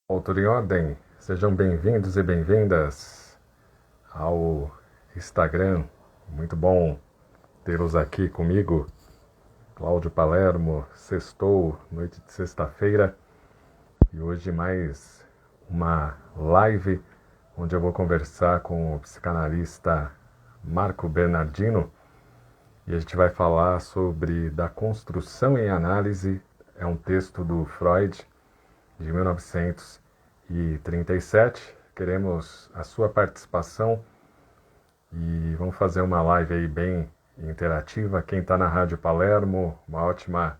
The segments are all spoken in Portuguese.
Tudo em ordem? Sejam bem-vindos e bem-vindas ao Instagram. Muito bom tê-los aqui comigo. Cláudio Palermo, sextou, noite de sexta-feira, e hoje mais uma live onde eu vou conversar com o psicanalista Marco Bernardino e a gente vai falar sobre Da Construção em Análise. É um texto do Freud de 1937. Queremos a sua participação e vamos fazer uma live aí bem interativa. Quem está na Rádio Palermo, uma ótima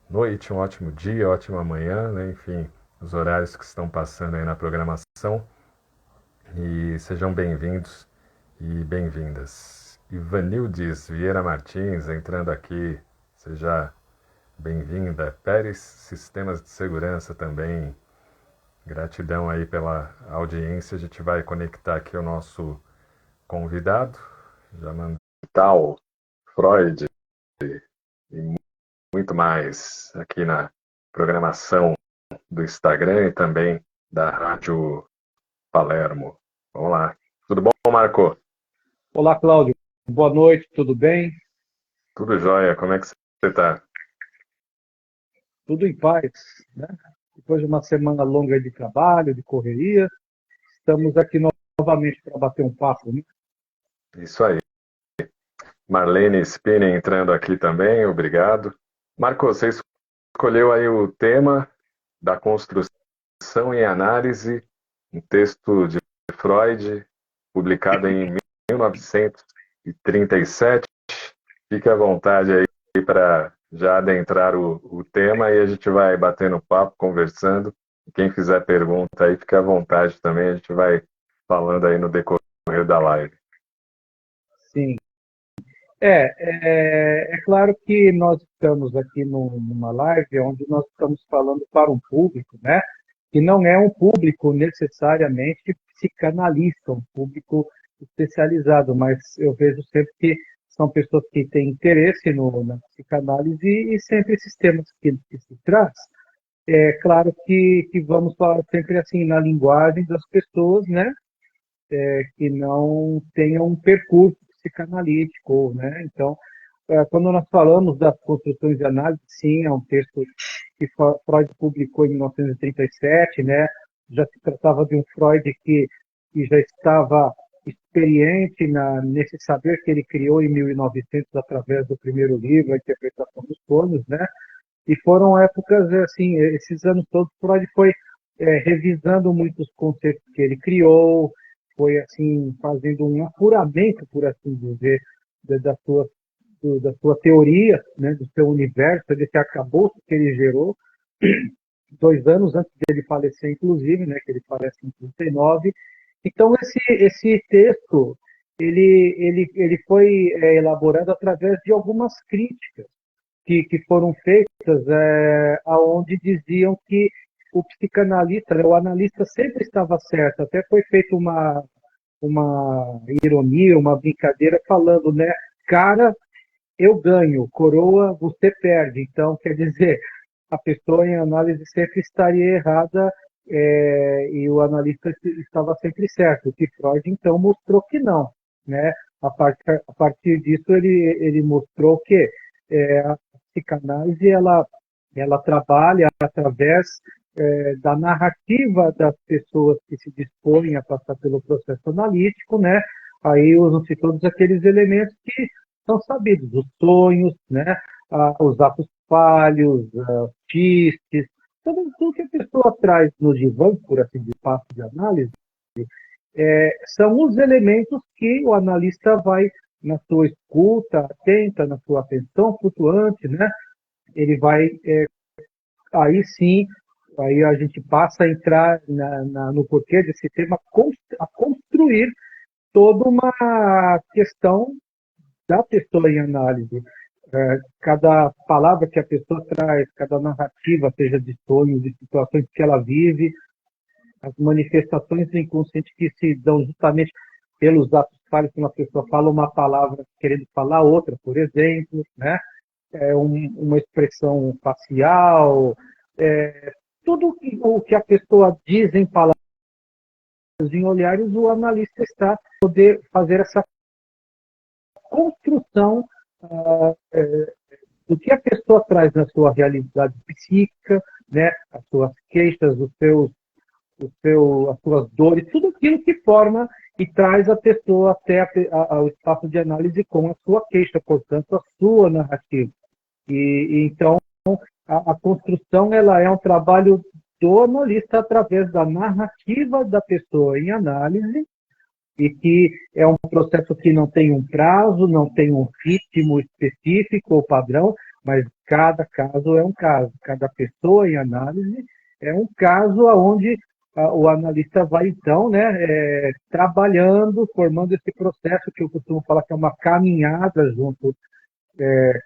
noite, um ótimo dia, ótima manhã, né? Enfim, os horários que estão passando aí na programação. E sejam bem-vindos e bem-vindas. Ivanildes Vieira Martins entrando aqui, seja bem-vinda. Pérez Sistemas de Segurança também. Gratidão aí pela audiência. A gente vai conectar aqui o nosso convidado. Já mandei tal, Freud e muito mais aqui na programação do Instagram e também da Rádio Palermo. Vamos lá. Tudo bom, Marco? Olá, Cláudio. Boa noite, tudo bem? Tudo jóia. Como é que você está? Tudo em paz, né? Depois de uma semana longa de trabalho, de correria, estamos aqui novamente para bater um papo, né? Isso aí. Marlene Spinning entrando aqui também, obrigado. Marco, você escolheu aí o tema da construção e análise, um texto de Freud, publicado em 1937. Fique à vontade aí para já adentrar o tema e a gente vai batendo papo, conversando. Quem fizer pergunta aí, fique à vontade também, a gente vai falando aí no decorrer da live. Sim. É claro que nós estamos aqui numa live onde nós estamos falando para um público, né? Que não é um público necessariamente psicanalista, um público especializado, mas eu vejo sempre que são pessoas que têm interesse na psicanálise e sempre esses temas que se traz. É claro que vamos falar sempre assim na linguagem das pessoas, né? Que não tenham um percurso psicanalítico, né? Então, quando nós falamos das construções de análise, sim, é um texto que Freud publicou em 1937, né? Já se tratava de um Freud que já estava experiente nesse saber que ele criou em 1900 através do primeiro livro, A Interpretação dos Sonhos, né? E foram épocas, assim, esses anos todos, Freud foi revisando muitos conceitos que ele criou, foi, assim, fazendo um apuramento, por assim dizer, da sua, da sua teoria, né, do seu universo, desse arcabouço que ele gerou, 2 anos antes dele falecer, inclusive, né, que ele falece em 39. Então, esse texto, ele foi elaborado através de algumas críticas que foram feitas, aonde diziam que o psicanalista, né, o analista sempre estava certo. Até foi feita uma ironia, uma brincadeira falando, né, cara, eu ganho, coroa, você perde. Então, quer dizer, a pessoa em análise sempre estaria errada e o analista estava sempre certo. O que Freud, então, mostrou que não. Né? A partir disso, ele mostrou que a psicanálise ela trabalha através da narrativa das pessoas que se dispõem a passar pelo processo analítico, né? Aí usam-se todos aqueles elementos que são sabidos, os sonhos, né? Os atos falhos, xistes, tudo que a pessoa traz no divã, por assim dizer, passo de análise, são os elementos que o analista vai, na sua escuta atenta, na sua atenção flutuante, né? Ele vai, aí sim, aí a gente passa a entrar no porquê desse tema, a construir toda uma questão da pessoa em análise. Cada palavra que a pessoa traz, cada narrativa, seja de sonhos, de situações que ela vive, as manifestações do inconsciente que se dão justamente pelos atos falhos, quando a pessoa fala uma palavra querendo falar outra, por exemplo, né? Uma expressão facial, tudo o que a pessoa diz em palavras, em olhares, o analista está a poder fazer essa construção do que a pessoa traz na sua realidade psíquica, né, as suas queixas, as suas dores, tudo aquilo que forma e traz a pessoa até ao espaço de análise com a sua queixa, portanto, a sua narrativa. Então, a construção ela é um trabalho do analista através da narrativa da pessoa em análise, e que é um processo que não tem um prazo, não tem um ritmo específico ou padrão, mas cada caso é um caso. Cada pessoa em análise é um caso onde o analista vai, então, né, trabalhando, formando esse processo que eu costumo falar que é uma caminhada junto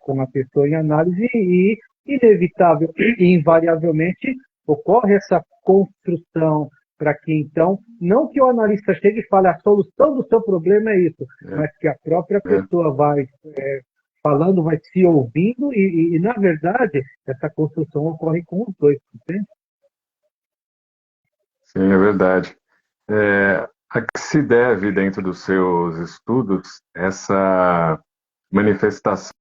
com a pessoa em análise e, inevitável e invariavelmente, ocorre essa construção para que, então, não que o analista chegue e fale a solução do seu problema é isso, mas que a própria pessoa vai falando, vai se ouvindo e, na verdade, essa construção ocorre com os dois, entende? Sim, é verdade. A que se deve, dentro dos seus estudos, essa manifestação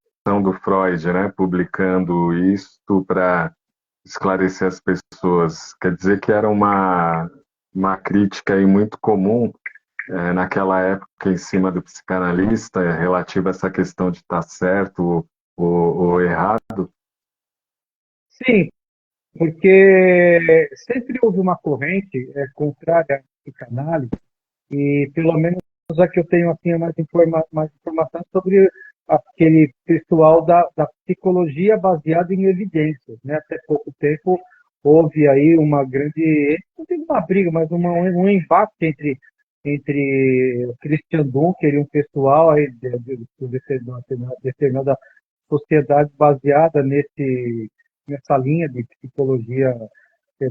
do Freud, né, publicando isto para esclarecer as pessoas? Quer dizer que era uma crítica aí muito comum naquela época em cima do psicanalista relativa a essa questão de estar certo ou errado? Sim, porque sempre houve uma corrente contrária à psicanálise, e pelo menos a que eu tenho assim, mais informação sobre aquele pessoal da psicologia baseada em evidências. Né? Até pouco tempo houve aí uma grande, não tem uma briga, mas um embate entre Christian Dunker e um pessoal aí de determinada sociedade baseada nessa linha de psicologia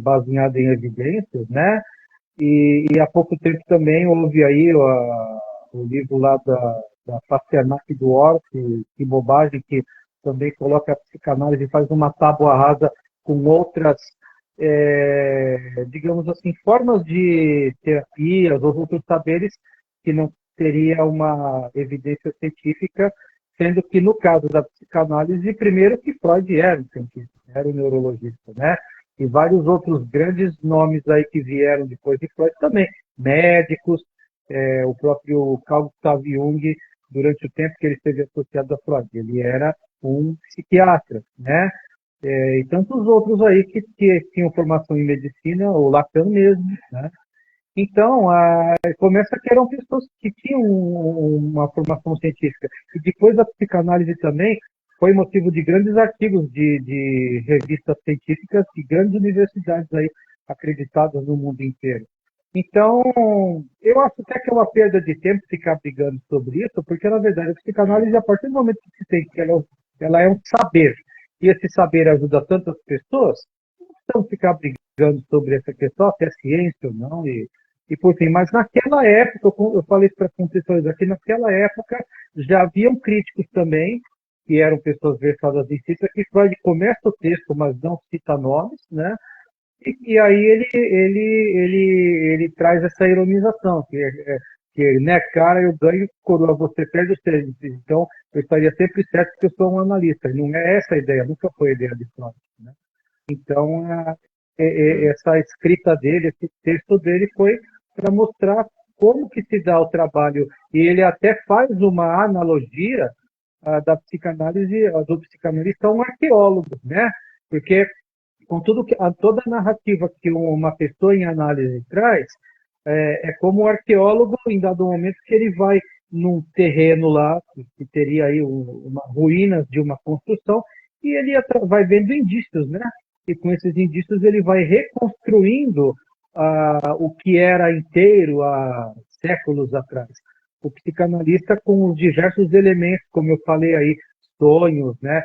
baseada em evidências, né? E há pouco tempo também houve aí o livro lá da Pasternak do Orff, que bobagem, que também coloca a psicanálise e faz uma tábua rasa com outras, digamos assim, formas de terapias ou outros saberes que não teria uma evidência científica, sendo que no caso da psicanálise, primeiro que Freud era um cientista, era um neurologista, né? E vários outros grandes nomes aí que vieram depois de Freud também, médicos, o próprio Carl Gustav Jung, durante o tempo que ele esteve associado a Freud, ele era um psiquiatra, né? E tantos outros aí que tinham formação em medicina, o Lacan mesmo, né? Então, começa que eram pessoas que tinham uma formação científica. E depois a psicanálise também foi motivo de grandes artigos de revistas científicas de grandes universidades aí acreditadas no mundo inteiro. Então, eu acho até que é uma perda de tempo ficar brigando sobre isso, porque, na verdade, a psicanálise, a partir do momento que se tem que ela é um saber, e esse saber ajuda tantas pessoas, não precisamos ficar brigando sobre essa questão, se é ciência ou não, e por fim. Mas naquela época, eu falei para contextualizar aqui, naquela época já haviam críticos também, que eram pessoas versadas em ciência, que Freud começa o texto, mas não cita nomes, né? E aí ele traz essa ironização, que né, cara, eu ganho, coroa, você perde o serviço. Então, eu estaria sempre certo que eu sou um analista. Não é essa a ideia, nunca foi a ideia de Freud. Né? Então, essa escrita dele, esse texto dele foi para mostrar como que se dá o trabalho. E ele até faz uma analogia da psicanálise, do psicanalista a um arqueólogo, né? Porque com toda a narrativa que uma pessoa em análise traz, é como um arqueólogo, em dado momento, que ele vai num terreno lá, que teria aí uma ruínas de uma construção, e ele vai vendo indícios, né? E com esses indícios ele vai reconstruindo o que era inteiro há séculos atrás. O psicanalista com os diversos elementos, como eu falei aí, sonhos, né?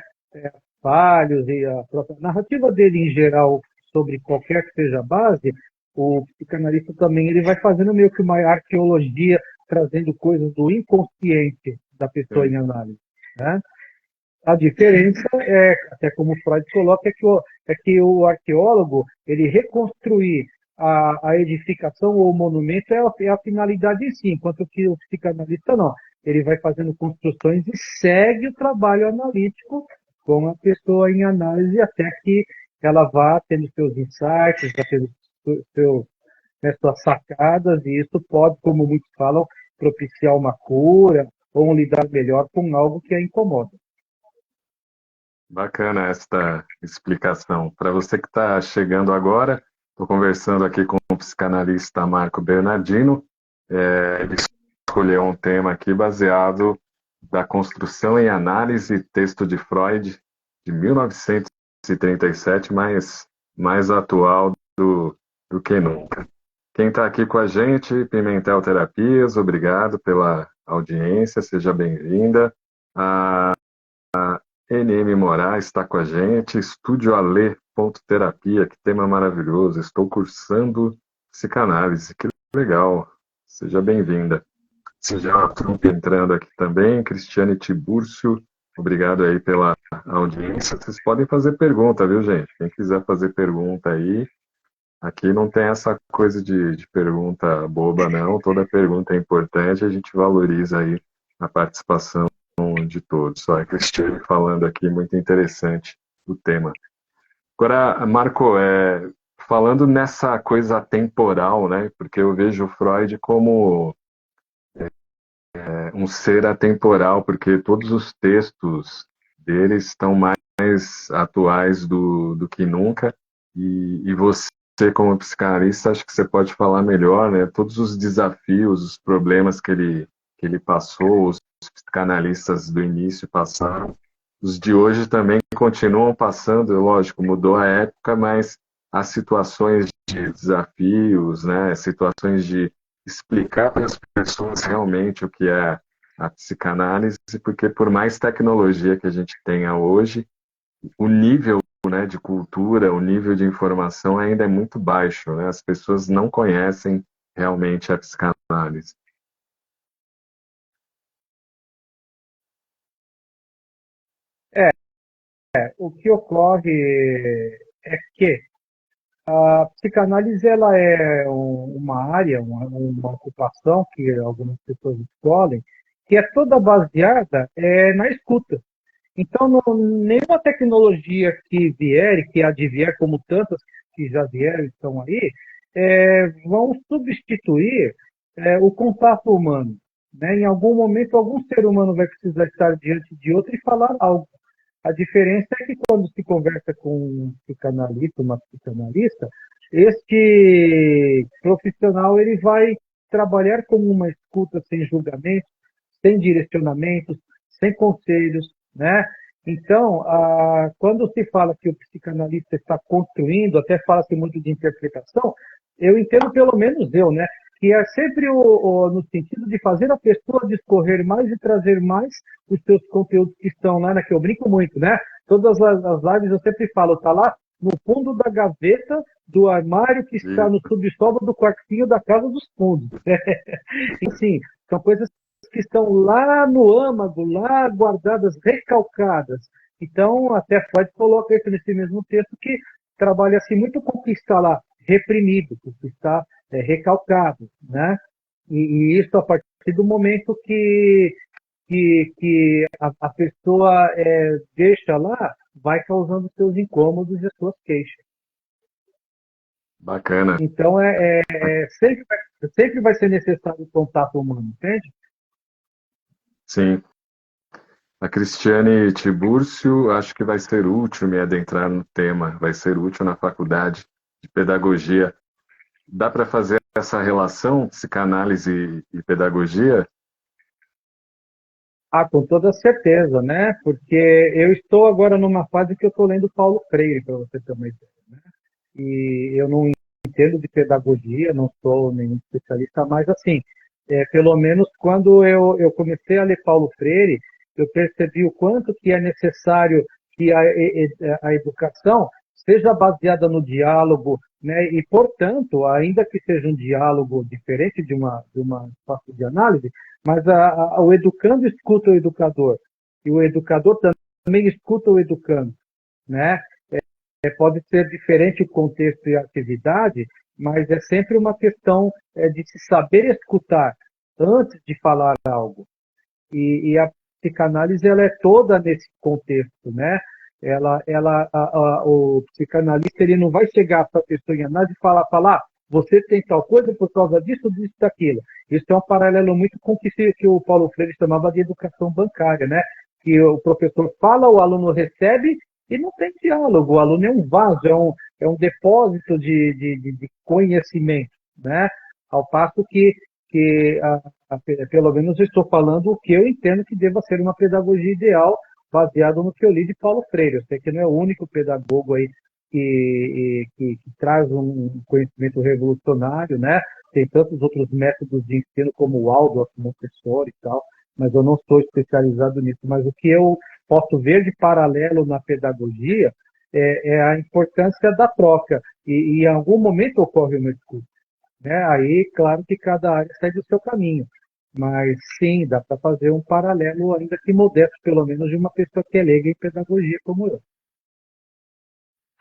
Falhos e a própria narrativa dele em geral sobre qualquer que seja a base, o psicanalista também ele vai fazendo meio que uma arqueologia, trazendo coisas do inconsciente da pessoa em análise, né? A diferença é, até como Freud coloca, é que o arqueólogo, ele reconstruir a edificação ou o monumento é a finalidade em si, enquanto que o psicanalista não. Ele vai fazendo construções e segue o trabalho analítico com a pessoa em análise até que ela vá tendo seus insights, vá tendo seus, né, suas sacadas, e isso pode, como muitos falam, propiciar uma cura ou um lidar melhor com algo que a incomoda. Bacana esta explicação. Para você que está chegando agora, estou conversando aqui com o psicanalista Marco Bernardino. Ele escolheu um tema aqui baseado da construção em análise, texto de Freud, de 1937, mas mais atual do que nunca. Quem está aqui com a gente, Pimentel Terapias, obrigado pela audiência, seja bem-vinda. A NM Moraes está com a gente, Estúdio Ale.terapia, que tema maravilhoso, estou cursando psicanálise, que legal, seja bem-vinda. Seja Trump entrando aqui também, Cristiane Tibúrcio, obrigado aí pela audiência. Vocês podem fazer pergunta, viu, gente? Quem quiser fazer pergunta aí, aqui não tem essa coisa de pergunta boba, não. Toda pergunta é importante, a gente valoriza aí a participação de todos. Só a Cristiane falando aqui, muito interessante o tema. Agora, Marco, falando nessa coisa temporal, né? Porque eu vejo o Freud como um ser atemporal, porque todos os textos dele estão mais atuais do que nunca, e você, como psicanalista, acho que você pode falar melhor, né? Todos os desafios, os problemas que ele passou, os psicanalistas do início passaram, os de hoje também continuam passando, lógico, mudou a época, mas as situações de desafios, né? Situações de explicar para as pessoas realmente o que é a psicanálise, porque por mais tecnologia que a gente tenha hoje, o nível, né, de cultura, o nível de informação ainda é muito baixo, né? As pessoas não conhecem realmente a psicanálise. O que ocorre é que a psicanálise ela é uma área, uma ocupação que algumas pessoas escolhem, que é toda baseada na escuta. Então, nenhuma tecnologia que vier, e que há de vier, como tantas que já vieram e estão aí, vão substituir o contato humano. Né? Em algum momento, algum ser humano vai precisar estar diante de outro e falar algo. A diferença é que quando se conversa com um psicanalista, uma psicanalista, este profissional ele vai trabalhar como uma escuta sem julgamento, sem direcionamentos, sem conselhos, né? Então, quando se fala que o psicanalista está construindo, até fala-se muito de interpretação, eu entendo, pelo menos eu, né? Que é sempre no sentido de fazer a pessoa discorrer mais e trazer mais os seus conteúdos que estão lá, né? Que eu brinco muito, né? Todas as lives eu sempre falo, tá lá no fundo da gaveta do armário que está no subsolo do quartinho da casa dos fundos. Enfim, são coisas que estão lá no âmago, lá guardadas, recalcadas. Então, até Freud coloca isso nesse mesmo texto, que trabalha-se muito com o que está lá reprimido, com o que está recalcado, né? E isso a partir do momento que a pessoa deixa lá, vai causando seus incômodos e as suas queixas. Bacana. Então, sempre vai ser necessário o contato humano, entende? Sim. A Cristiane Tibúrcio, acho que vai ser útil me adentrar no tema, vai ser útil na faculdade de pedagogia. Dá para fazer essa relação, psicanálise e pedagogia? Com toda certeza, né? Porque eu estou agora numa fase que eu estou lendo Paulo Freire, para você ter uma ideia, né? E eu não entendo de pedagogia, não sou nenhum especialista, mas assim, pelo menos quando eu comecei a ler Paulo Freire, eu percebi o quanto que é necessário que a educação seja baseada no diálogo, né? E, portanto, ainda que seja um diálogo diferente de uma espaço de análise, mas o educando escuta o educador, e o educador também escuta o educando, né? Pode ser diferente o contexto e a atividade, mas é sempre uma questão de se saber escutar antes de falar algo. E a psicanálise ela é toda nesse contexto, né? O psicanalista ele não vai chegar para a pessoa em análise e falar, você tem tal coisa por causa disso, disso, daquilo. Isso é um paralelo muito com o que o Paulo Freire chamava de educação bancária, né? Que o professor fala, o aluno recebe e não tem diálogo. O aluno é um vaso, é um depósito de conhecimento, né? Ao passo que pelo menos eu estou falando o que eu entendo que deva ser uma pedagogia ideal, baseado no que eu li de Paulo Freire. Eu sei que não é o único pedagogo aí que traz um conhecimento revolucionário, né? Tem tantos outros métodos de ensino como o Waldorf, Montessori e tal, mas eu não sou especializado nisso. Mas o que eu posso ver de paralelo na pedagogia é a importância da troca. E em algum momento ocorre uma escuta, né? Aí, claro que cada área segue o seu caminho. Mas sim, dá para fazer um paralelo, ainda que modesto, pelo menos, de uma pessoa que é leiga em pedagogia como eu.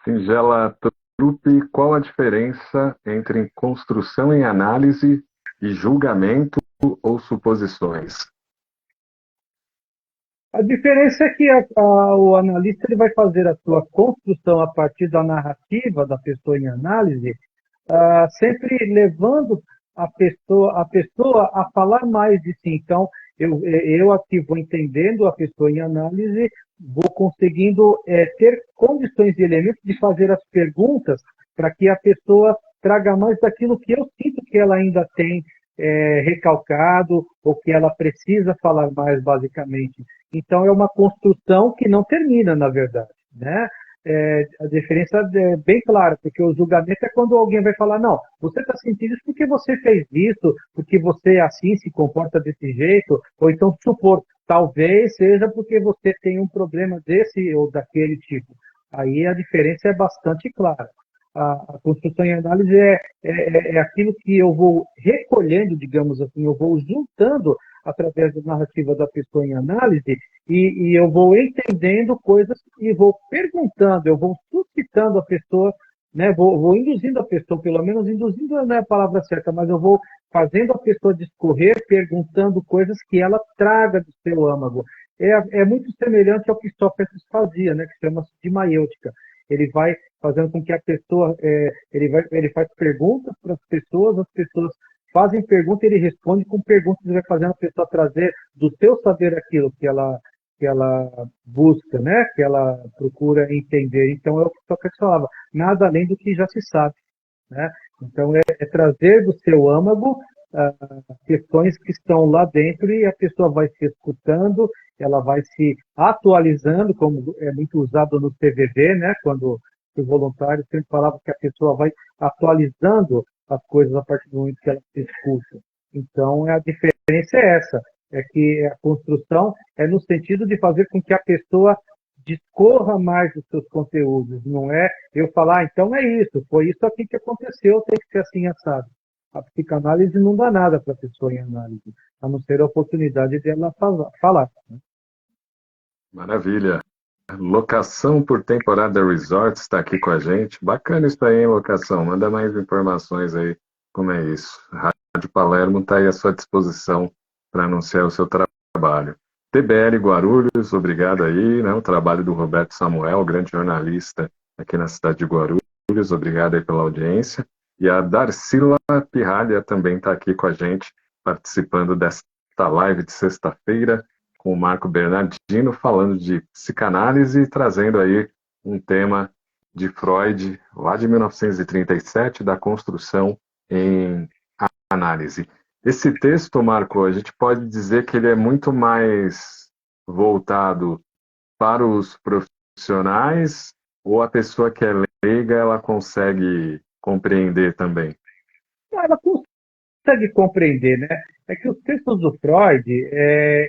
Singela Trupe, qual a diferença entre construção em análise e julgamento ou suposições? A diferença é que o analista ele vai fazer a sua construção a partir da narrativa da pessoa em análise, sempre levando a pessoa a falar mais de si. Então, eu aqui vou entendendo a pessoa em análise, vou conseguindo ter condições e elementos de fazer as perguntas para que a pessoa traga mais daquilo que eu sinto que ela ainda tem recalcado ou que ela precisa falar mais, basicamente. Então, é uma construção que não termina, na verdade, né? A diferença é bem clara, porque o julgamento é quando alguém vai falar, não, você está sentindo isso porque você fez isso, porque você assim se comporta desse jeito, ou então supor, talvez seja porque você tem um problema desse ou daquele tipo. Aí a diferença é bastante clara. A construção e análise é aquilo que eu vou recolhendo, digamos assim, eu vou juntando através da narrativa da pessoa em análise e eu vou entendendo coisas e vou perguntando, eu vou suscitando a pessoa, né? Vou induzindo a pessoa, pelo menos induzindo não é a palavra certa, mas eu vou fazendo a pessoa discorrer, perguntando coisas que ela traga do seu âmago. É muito semelhante ao que Sócrates fazia, né? Que chama-se de maiêutica. Ele vai fazendo com que a pessoa, ele faz perguntas para as pessoas fazem pergunta e ele responde com perguntas e vai fazendo a pessoa trazer do seu saber aquilo que ela busca, né? Que ela procura entender. Então é o que Sócrates falava, nada além do que já se sabe, né? Então é trazer do seu âmago questões que estão lá dentro e a pessoa vai se escutando, ela vai se atualizando, como é muito usado no CVV, né? Quando o voluntário sempre falava que a pessoa vai atualizando as coisas a partir do momento que ela se escuta. Então, a diferença é essa, é que a construção é no sentido de fazer com que a pessoa discorra mais dos seus conteúdos, não é eu falar, então é isso, foi isso aqui que aconteceu, tem que ser assim assado. A psicanálise não dá nada para a pessoa em análise, a não ser a oportunidade de ela falar. Né? Maravilha. Locação por temporada Resort está aqui com a gente. Bacana isso aí, hein, locação? Manda mais informações aí, como é isso. Rádio Palermo está aí à sua disposição para anunciar o seu trabalho. TBL Guarulhos, obrigado aí, né? O trabalho do Roberto Samuel, grande jornalista aqui na cidade de Guarulhos, obrigado aí pela audiência. E a Darcila Pirralha também está aqui com a gente, participando desta live de sexta-feira, com o Marco Bernardino, falando de psicanálise e trazendo aí um tema de Freud, lá de 1937, da construção em análise. Esse texto, Marco, a gente pode dizer que ele é muito mais voltado para os profissionais ou a pessoa que é leiga, ela consegue compreender também? Ela consegue compreender, né? É que os textos do Freud,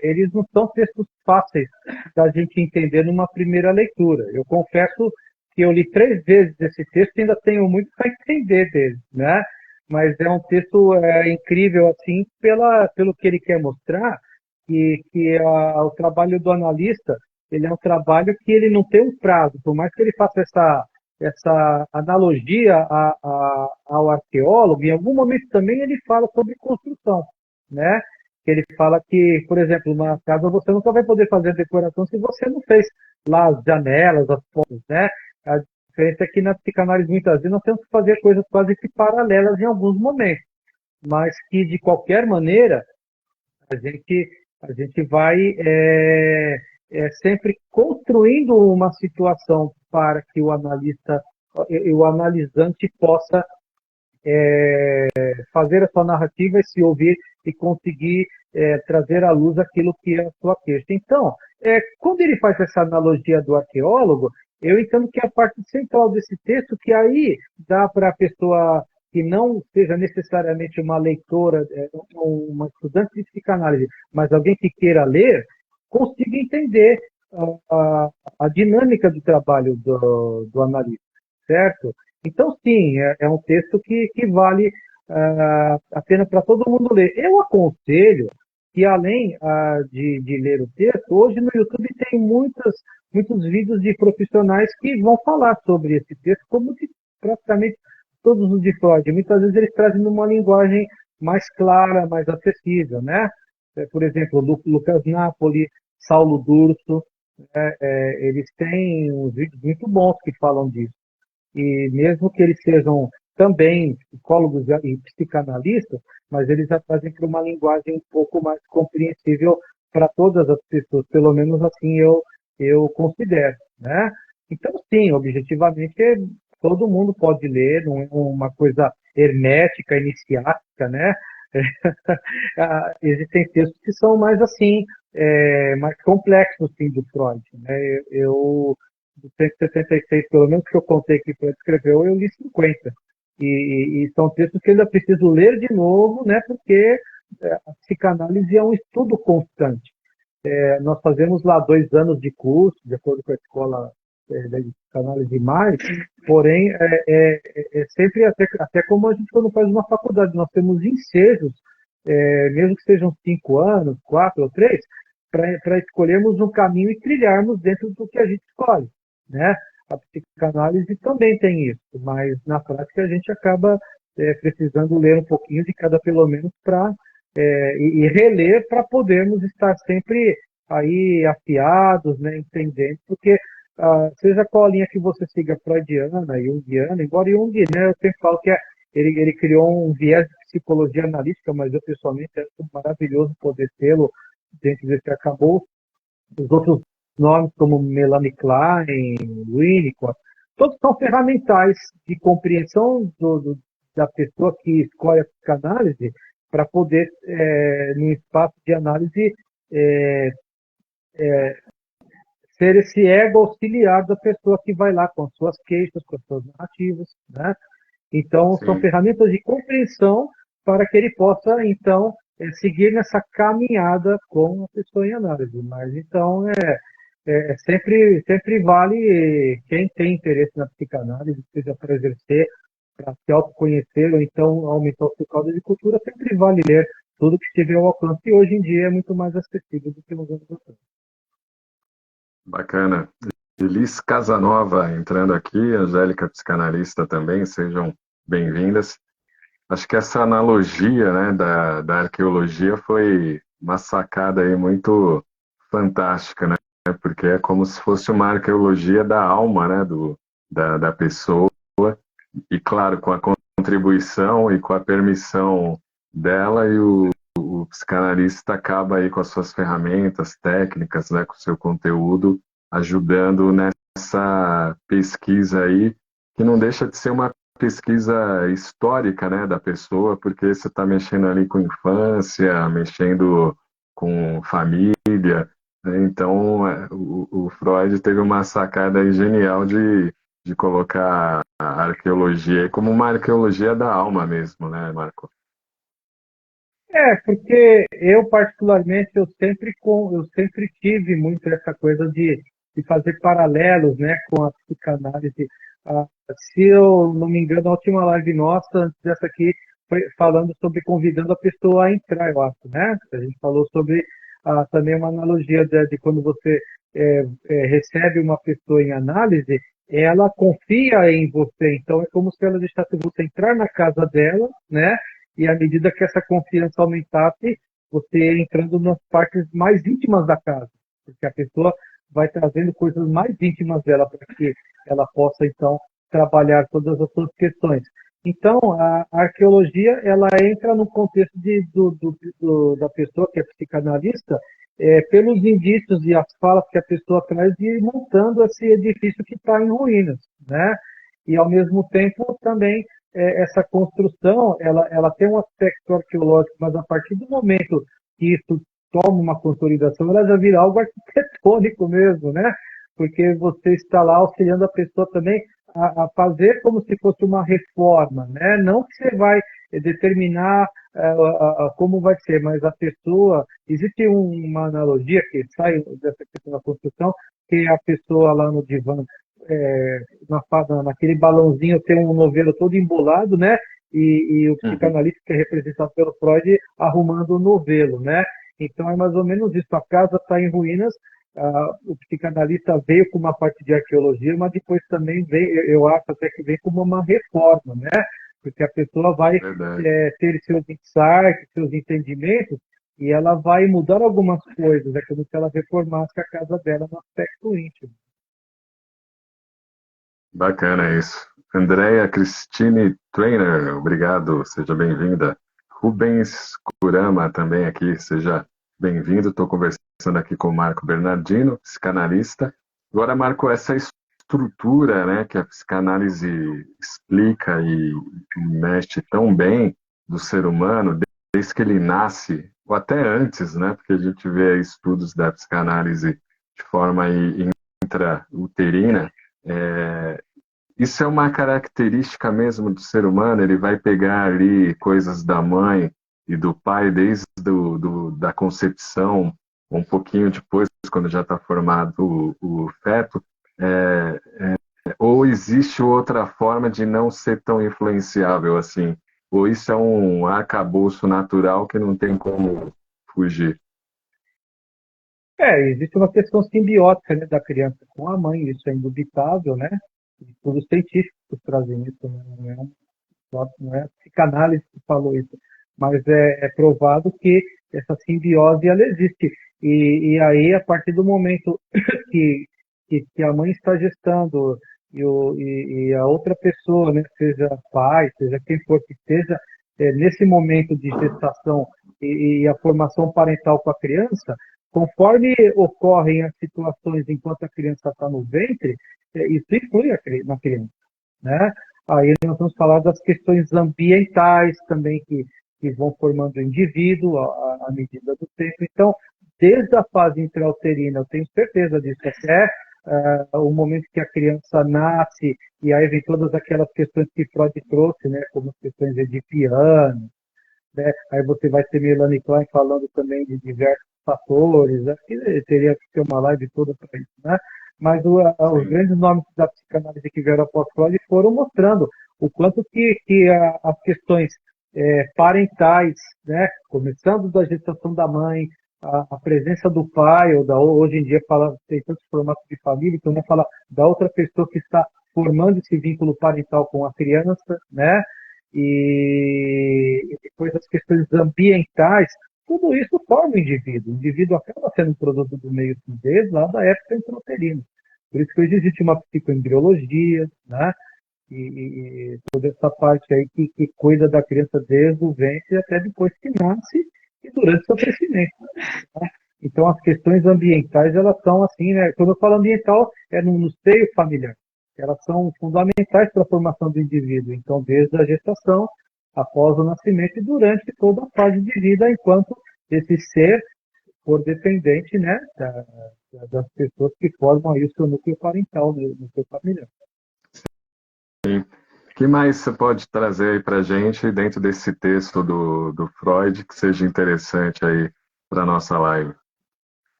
eles não são textos fáceis da gente entender numa primeira leitura. Eu confesso que eu li 3 vezes esse texto e ainda tenho muito para entender dele, né? Mas é um texto incrível, assim, pelo que ele quer mostrar, que o trabalho do analista ele é um trabalho que ele não tem um prazo, por mais que ele faça essa analogia ao arqueólogo, em algum momento também ele fala sobre construção, né? Ele fala que, por exemplo, numa casa você nunca vai poder fazer decoração se você não fez lá as janelas, as portas, né? A diferença é que na psicanálise muitas vezes nós temos que fazer coisas quase que paralelas em alguns momentos, mas que de qualquer maneira a gente, a gente vai sempre construindo uma situação para que o analisante possa fazer a sua narrativa e se ouvir e conseguir trazer à luz aquilo que é a sua queixa. Então, quando ele faz essa analogia do arqueólogo, eu entendo que a parte central desse texto, que aí dá para a pessoa que não seja necessariamente uma leitora, uma estudante de psicanálise, mas alguém que queira ler, consiga entender a dinâmica do trabalho do analista, certo? Então, sim, é um texto que vale a pena para todo mundo ler. Eu aconselho que, além de ler o texto, hoje no YouTube tem muitos vídeos de profissionais que vão falar sobre esse texto, como de praticamente todos os de Freud. Muitas vezes eles trazem uma linguagem mais clara, mais acessível, né? Por exemplo, Lucas Napoli, Saulo Durso, eles têm uns vídeos muito bons que falam disso. E mesmo que eles sejam também psicólogos e psicanalistas, mas eles já trazem para uma linguagem um pouco mais compreensível para todas as pessoas, pelo menos assim eu considero, né? Então, sim, objetivamente, todo mundo pode ler, não é uma coisa hermética, iniciática, né? Existem textos que são mais assim, mais complexos, sim, do Freud, né? Eu do 176, pelo menos que eu contei que Freud escreveu, eu li 50. E são textos que eu ainda preciso ler de novo, né? Porque a psicanálise é um estudo constante. Nós fazemos lá 2 anos de curso, de acordo com a escola de psicanálise mais, porém, é sempre até como a gente quando faz uma faculdade, nós temos ensejos, mesmo que sejam 5 anos, 4 ou 3, para escolhermos um caminho e trilharmos dentro do que a gente escolhe, né? A psicanálise também tem isso, mas na prática a gente acaba precisando ler um pouquinho de cada pelo menos para e reler para podermos estar sempre aí afiados, né, entendendo, porque seja qual a linha que você siga, freudiana, junguiana, embora Jung, né, eu sempre falo que ele criou um viés de psicologia analítica, mas eu pessoalmente acho maravilhoso poder tê-lo dentro desse arcabouço. Os outros nomes, como Melanie Klein, Winnicott, todos são ferramentais de compreensão da pessoa que escolhe a psicanálise para poder, num espaço de análise, é, ser esse ego auxiliar da pessoa que vai lá com as suas queixas, com as suas narrativas, né? Então, são Sim. ferramentas de compreensão para que ele possa, então, seguir nessa caminhada com a pessoa em análise. Mas, então, sempre vale quem tem interesse na psicanálise, seja para exercer, para se autoconhecer, ou então aumentar o seu caldo de cultura, sempre vale ler tudo que estiver ao alcance, e hoje em dia é muito mais acessível do que nos anos atrás. Bacana. Elis Casanova entrando aqui, Angélica psicanalista também, sejam bem-vindas. Acho que essa analogia, né, da arqueologia foi uma sacada aí muito fantástica, né? Porque é como se fosse uma arqueologia da alma, né, da pessoa, e claro, com a contribuição e com a permissão dela, e o psicanalista acaba aí com as suas ferramentas, técnicas, né, com o seu conteúdo, ajudando nessa pesquisa aí, que não deixa de ser uma pesquisa histórica, né, da pessoa, porque você está mexendo ali com infância, mexendo com família, né? Então o Freud teve uma sacada aí genial de colocar a arqueologia como uma arqueologia da alma mesmo, né, Marco? Porque eu, particularmente, eu sempre tive muito essa coisa de fazer paralelos, né, com a psicanálise. Se eu não me engano, a última live nossa, antes dessa aqui, foi falando sobre convidando a pessoa a entrar, eu acho, né? A gente falou sobre também uma analogia de quando você recebe uma pessoa em análise, ela confia em você. Então, é como se ela deixasse você entrar na casa dela, né? E à medida que essa confiança aumentasse, você entrando nas partes mais íntimas da casa, porque a pessoa vai trazendo coisas mais íntimas dela para que ela possa, então, trabalhar todas as suas questões. Então, a arqueologia, ela entra no contexto da pessoa que é psicanalista, pelos indícios e as falas que a pessoa traz de ir montando esse edifício que está em ruínas, né? E, ao mesmo tempo, também, essa construção, ela tem um aspecto arqueológico, mas a partir do momento que isso toma uma consolidação, ela já vira algo arquitetônico mesmo, né? Porque você está lá auxiliando a pessoa também a fazer como se fosse uma reforma, né? Não que você vai determinar como vai ser, mas a pessoa, existe uma analogia que sai dessa questão da construção, que a pessoa lá no divã, naquele balãozinho tem um novelo todo embolado, né? E o psicanalista, que é representado pelo Freud, arrumando o novelo, né? Então é mais ou menos isso. A casa está em ruínas, o psicanalista veio com uma parte de arqueologia, mas depois também veio, eu acho até que vem como uma reforma, né? Porque a pessoa vai ter seus insights, seus entendimentos, e ela vai mudar algumas coisas. É como se ela reformasse a casa dela no aspecto íntimo. Bacana isso. Andréia Cristine Trainer, obrigado, seja bem-vinda. Rubens Kurama também aqui, seja bem-vindo. Estou conversando aqui com o Marco Bernardino, psicanalista. Agora, Marco, essa estrutura, né, que a psicanálise explica e mexe tão bem do ser humano, desde que ele nasce, ou até antes, né, porque a gente vê estudos da psicanálise de forma intrauterina, isso é uma característica mesmo do ser humano, ele vai pegar ali coisas da mãe e do pai desde da concepção, um pouquinho depois, quando já está formado o feto, ou existe outra forma de não ser tão influenciável assim? Ou isso é um arcabouço natural que não tem como fugir? Existe uma questão simbiótica, né, da criança com a mãe, isso é indubitável, né? Estudos científicos trazem isso, né? Não é a psicanálise que falou isso, mas é provado que essa simbiose ela existe. E aí, a partir do momento que a mãe está gestando e a outra pessoa, né, seja pai, seja quem for que seja, nesse momento de gestação e a formação parental com a criança, conforme ocorrem as situações enquanto a criança está no ventre, isso influi na criança, né? Aí nós vamos falar das questões ambientais também que vão formando o indivíduo à medida do tempo. Então, desde a fase intrauterina, eu tenho certeza disso, até o momento que a criança nasce, e aí vem todas aquelas questões que Freud trouxe, né, como as questões edipianas, né? Aí você vai ter Melanie Klein falando também de diversos fatores, acho que teria que ter uma live toda para isso, né? Mas os grandes nomes da psicanálise que vieram após Freud foram mostrando o quanto que as questões parentais, né, começando da gestação da mãe, a presença do pai, hoje em dia tem tantos formatos de família, então vamos falar da outra pessoa que está formando esse vínculo parental com a criança, né? E depois as questões ambientais, tudo isso forma o indivíduo. O indivíduo acaba sendo um produto do meio desde lá da época intrauterina. Por isso que hoje existe uma psicoembriologia, né? E toda essa parte aí que cuida da criança desde o ventre até depois que nasce e durante o seu crescimento. Né? Então, as questões ambientais, elas são assim, né? Quando eu falo ambiental, é no seio familiar. Elas são fundamentais para a formação do indivíduo. Então, desde a gestação, após o nascimento e durante toda a fase de vida, enquanto esse ser for dependente, né, das pessoas que formam aí o seu núcleo parental, no seu familiar. O que mais você pode trazer aí para a gente dentro desse texto do Freud que seja interessante aí para a nossa live?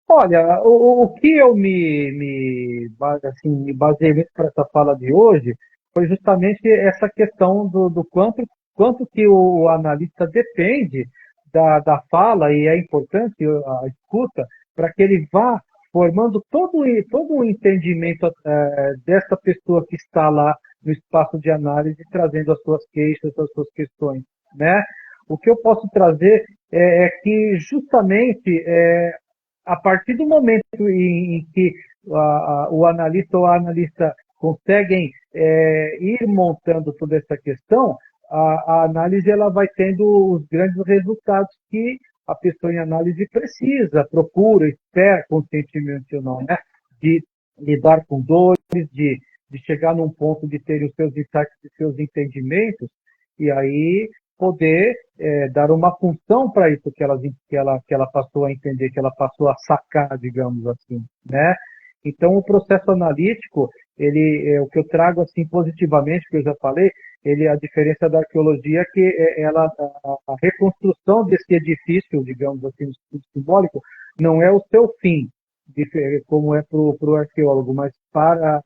Olha, o que eu me baseei muito para essa fala de hoje foi justamente essa questão do quanto que o analista depende da fala, e é importante a escuta, para que ele vá formando todo o entendimento dessa pessoa que está lá no espaço de análise, trazendo as suas queixas, as suas questões, né? O que eu posso trazer é que justamente a partir do momento em que o analista ou a analista conseguem ir montando toda essa questão, a análise ela vai tendo os grandes resultados que a pessoa em análise precisa, procura, espera conscientemente ou não, né? De lidar com dores, de chegar num ponto de ter os seus insights, os seus entendimentos, e aí poder dar uma função para isso que ela passou a entender, que ela passou a sacar, digamos assim, né? Então, o processo analítico, o que eu trago assim positivamente, que eu já falei, a diferença da arqueologia é que a reconstrução desse edifício, digamos assim, no sentido simbólico, não é o seu fim, como é para o arqueólogo, mas para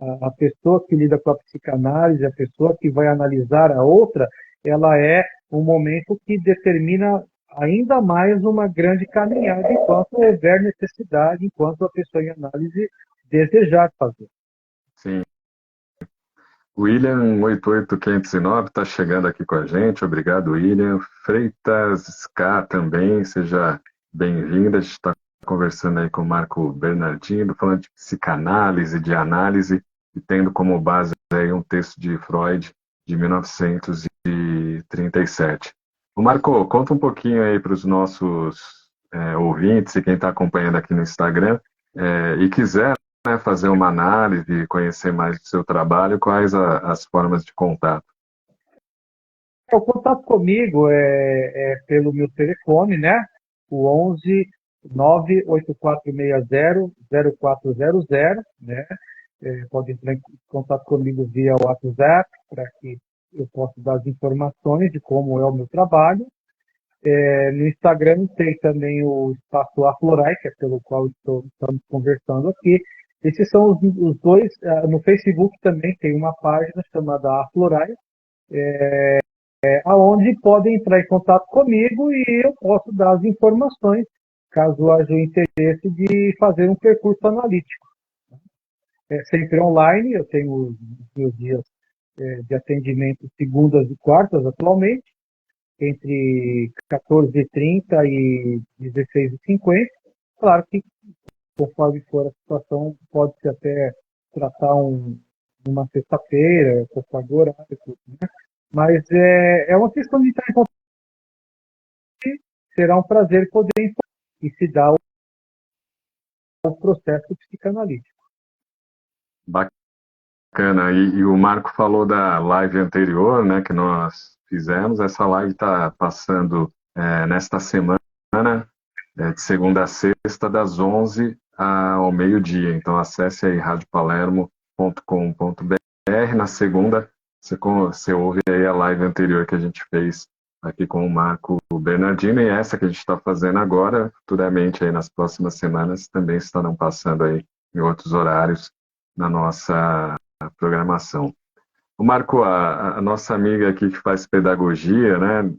a pessoa que lida com a psicanálise, a pessoa que vai analisar a outra, ela é um momento que determina ainda mais uma grande caminhada enquanto houver necessidade, enquanto a pessoa em análise desejar fazer. Sim. William 88509 está chegando aqui com a gente. Obrigado, William. Freitas K também, seja bem-vinda. A gente está conversando aí com o Marco Bernardino, falando de psicanálise, de análise, e tendo como base aí um texto de Freud de 1937. O Marco, conta um pouquinho aí para os nossos ouvintes e quem está acompanhando aqui no Instagram e quiser, né, fazer uma análise, conhecer mais do seu trabalho, quais as formas de contato? O contato comigo é pelo meu telefone, né? O 11 98460 0400, né? Pode entrar em contato comigo via WhatsApp, para que eu possa dar as informações de como é o meu trabalho. No Instagram tem também o espaço Aflorai, que é pelo qual estamos conversando aqui. Esses são os dois. No Facebook também tem uma página chamada Aflorai, aonde podem entrar em contato comigo e eu posso dar as informações, caso haja o interesse de fazer um percurso analítico. É sempre online, eu tenho os meus dias de atendimento segundas e quartas atualmente, entre 14h30 e 16h50. Claro que, conforme for a situação, pode-se até tratar uma sexta-feira, conforme o horário, tudo, né? Mas é uma questão de estar em contato. Será um prazer poder informar e se dar o processo psicanalítico. Bacana. E o Marco falou da live anterior, né, que nós fizemos. Essa live está passando nesta semana, de segunda a sexta, das 11 ao meio-dia. Então acesse aí radiopalermo.com.br. Na segunda, você ouve aí a live anterior que a gente fez aqui com o Marco Bernardino, e essa que a gente está fazendo agora, futuramente aí nas próximas semanas, também estarão passando aí em outros horários na nossa programação. O Marco, a nossa amiga aqui que faz pedagogia, né,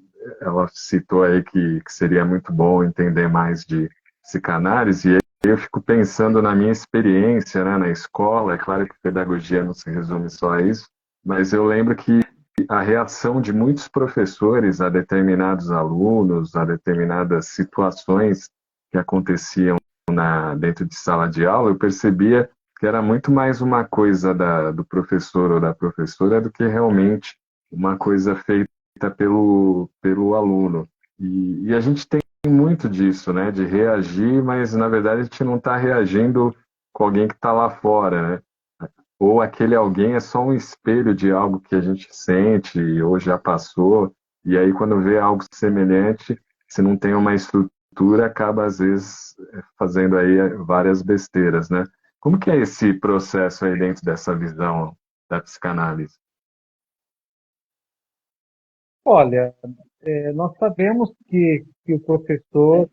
ela citou aí que seria muito bom entender mais de psicanálise, e eu fico pensando na minha experiência, né, na escola. É claro que pedagogia não se resume só a isso, mas eu lembro que a reação de muitos professores a determinados alunos, a determinadas situações que aconteciam dentro de sala de aula, eu percebia que era muito mais uma coisa do professor ou da professora do que realmente uma coisa feita pelo aluno. E a gente tem muito disso, né? De reagir, mas na verdade a gente não está reagindo com alguém que está lá fora, né? Ou aquele alguém é só um espelho de algo que a gente sente ou já passou, e aí quando vê algo semelhante, se não tem uma estrutura, acaba às vezes fazendo aí várias besteiras, né? Como que é esse processo aí dentro dessa visão da psicanálise? Olha, nós sabemos que o professor,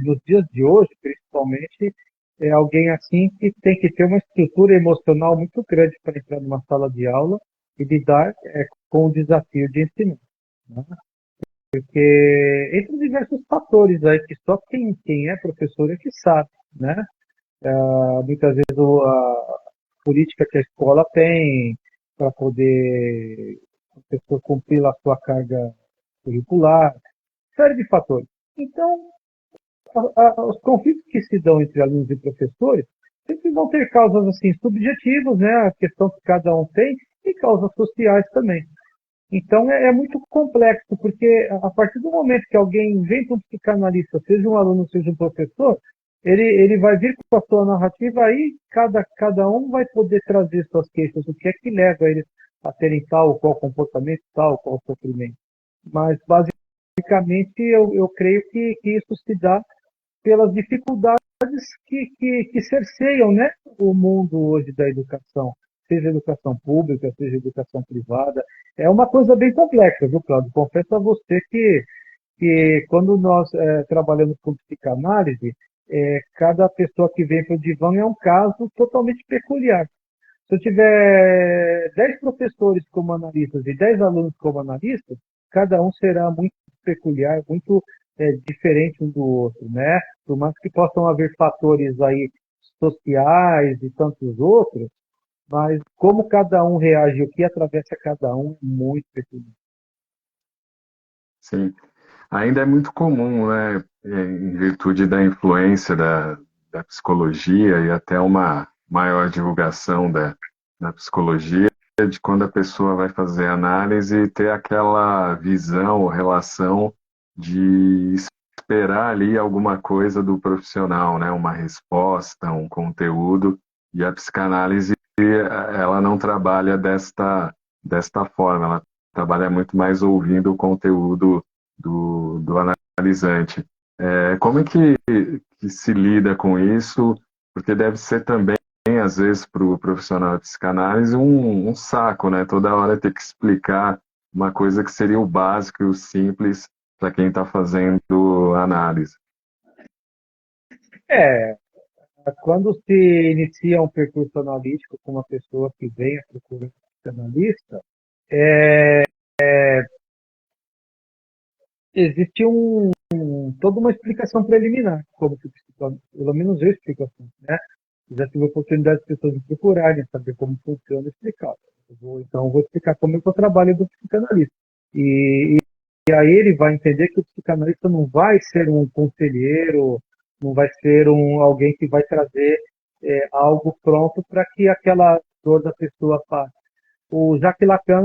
nos dias de hoje, principalmente, é alguém assim que tem que ter uma estrutura emocional muito grande para entrar numa sala de aula e lidar com o desafio de ensinar, né? Porque entre diversos fatores aí que só quem é professor é que sabe, né? Muitas vezes a política que a escola tem para poder a pessoa cumprir a sua carga curricular, série de fatores. Então, os conflitos que se dão entre alunos e professores sempre vão ter causas assim subjetivas, né? A questão que cada um tem e causas sociais também. Então é muito complexo, porque a partir do momento que alguém vem para um psicanalista, seja um aluno, seja um professor, ele vai vir com a sua narrativa, aí cada um vai poder trazer suas queixas, o que é que leva eles a terem tal ou qual comportamento, tal ou qual sofrimento. Mas basicamente eu creio que isso se dá pelas dificuldades que cerceiam, né, o mundo hoje da educação, seja educação pública, seja educação privada. É uma coisa bem complexa, viu, Cláudio? Confesso a você que quando nós trabalhamos com psicanálise, cada pessoa que vem para o divã é um caso totalmente peculiar. Se eu tiver 10 professores como analistas e 10 alunos como analistas, cada um será muito peculiar, muito diferente um do outro, né? Por mais que possam haver fatores aí sociais e tantos outros, mas como cada um reage, o que atravessa cada um, muito peculiar. Sim. Ainda é muito comum, né, em virtude da influência da psicologia e até uma maior divulgação da psicologia, de quando a pessoa vai fazer análise, ter aquela visão ou relação de esperar ali alguma coisa do profissional, né, uma resposta, um conteúdo, e a psicanálise, ela não trabalha desta forma, ela trabalha muito mais ouvindo o conteúdo do analisante. Como é que se lida com isso? Porque deve ser também, às vezes, para o profissional de psicanálise, um saco, né? Toda hora ter que explicar uma coisa que seria o básico e o simples para quem está fazendo análise. É, quando se inicia um percurso analítico com uma pessoa que vem a procurar um psicanalista, existe toda uma explicação preliminar, como que pelo menos eu explico assim, né? Já tive a oportunidade de pessoas me procurarem, saber como funciona, explicar. Então, eu vou explicar como é que eu trabalho do psicanalista. E aí ele vai entender que o psicanalista não vai ser um conselheiro, não vai ser alguém que vai trazer algo pronto para que aquela dor da pessoa passe. O Jacques Lacan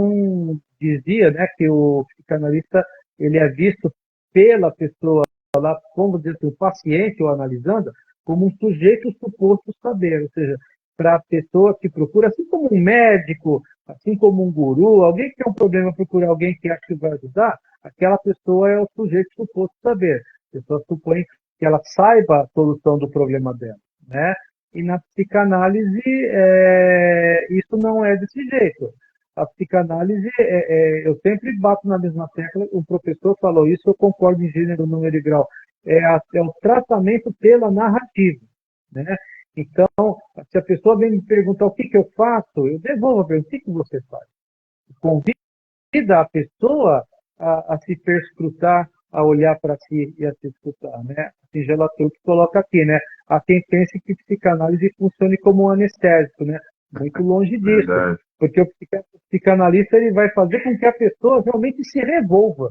dizia, né, que o psicanalista ele é visto pela pessoa lá, como dizer, o paciente ou analisando, como um sujeito suposto saber, ou seja, para a pessoa que procura, assim como um médico, assim como um guru, alguém que tem um problema procura alguém que acha que vai ajudar, aquela pessoa é o sujeito suposto saber. A pessoa supõe que ela saiba a solução do problema dela, né? E na psicanálise, isso não é desse jeito. A psicanálise, eu sempre bato na mesma tecla, o professor falou isso, eu concordo em gênero, número e grau. É o tratamento pela narrativa, né? Então, se a pessoa vem me perguntar o que eu faço, eu devolvo a pergunta, o que você faz? Convida a pessoa a se perscrutar, a olhar para si e a se escutar, né? A Singela Truc coloca aqui, né? Há quem pense que psicanálise funcione como um anestésico, né? Muito longe disso, Verdade. porque o psicanalista ele vai fazer com que a pessoa realmente se revolva,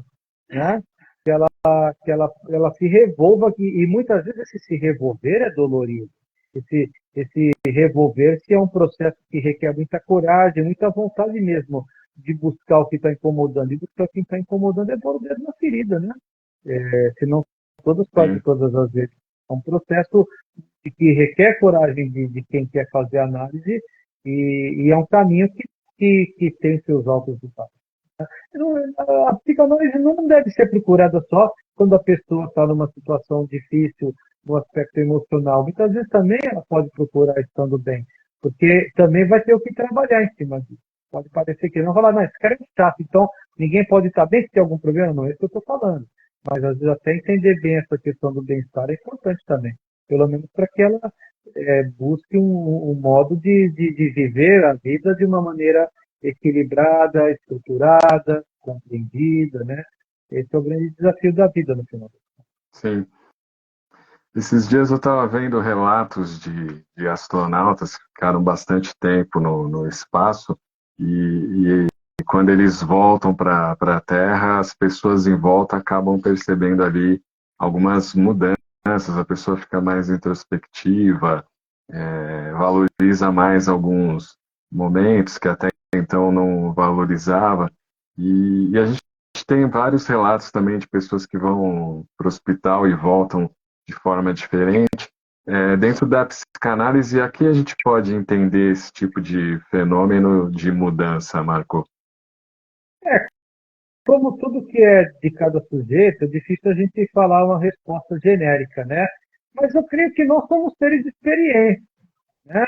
né? Que ela se revolva, e muitas vezes esse se revolver é dolorido. Esse revolver-se é um processo que requer muita coragem, muita vontade mesmo de buscar o que está incomodando. E buscar o que está incomodando é pôr o dedo na ferida, né? Senão todas, quase Sim, todas as vezes. É um processo que requer coragem de quem quer fazer análise e é um caminho que tem seus altos e baixos. A psicanálise não deve ser procurada só quando a pessoa está numa situação difícil no aspecto emocional. Muitas vezes também ela pode procurar estando bem, porque também vai ter o que trabalhar em cima disso. Pode parecer que não, falar, não, esse cara é chato, então ninguém pode estar bem se tem algum problema, não é isso que eu estou falando. Mas às vezes até entender bem essa questão do bem-estar é importante também, pelo menos para que ela busque um modo de viver a vida de uma maneira equilibrada, estruturada, compreendida, né? Esse é o grande desafio da vida no final. sim. Esses dias eu estava vendo relatos de astronautas que ficaram bastante tempo no espaço e quando eles voltam para a Terra, as pessoas em volta acabam percebendo ali algumas mudanças, a pessoa fica mais introspectiva, valoriza mais alguns momentos que até então não valorizava. E a gente tem vários relatos também de pessoas que vão para o hospital e voltam de forma diferente. Dentro da psicanálise, aqui a gente pode entender esse tipo de fenômeno de mudança, Marco. Como tudo que é de cada sujeito, é difícil a gente falar uma resposta genérica, né? Mas eu creio que nós somos seres de experiência, né?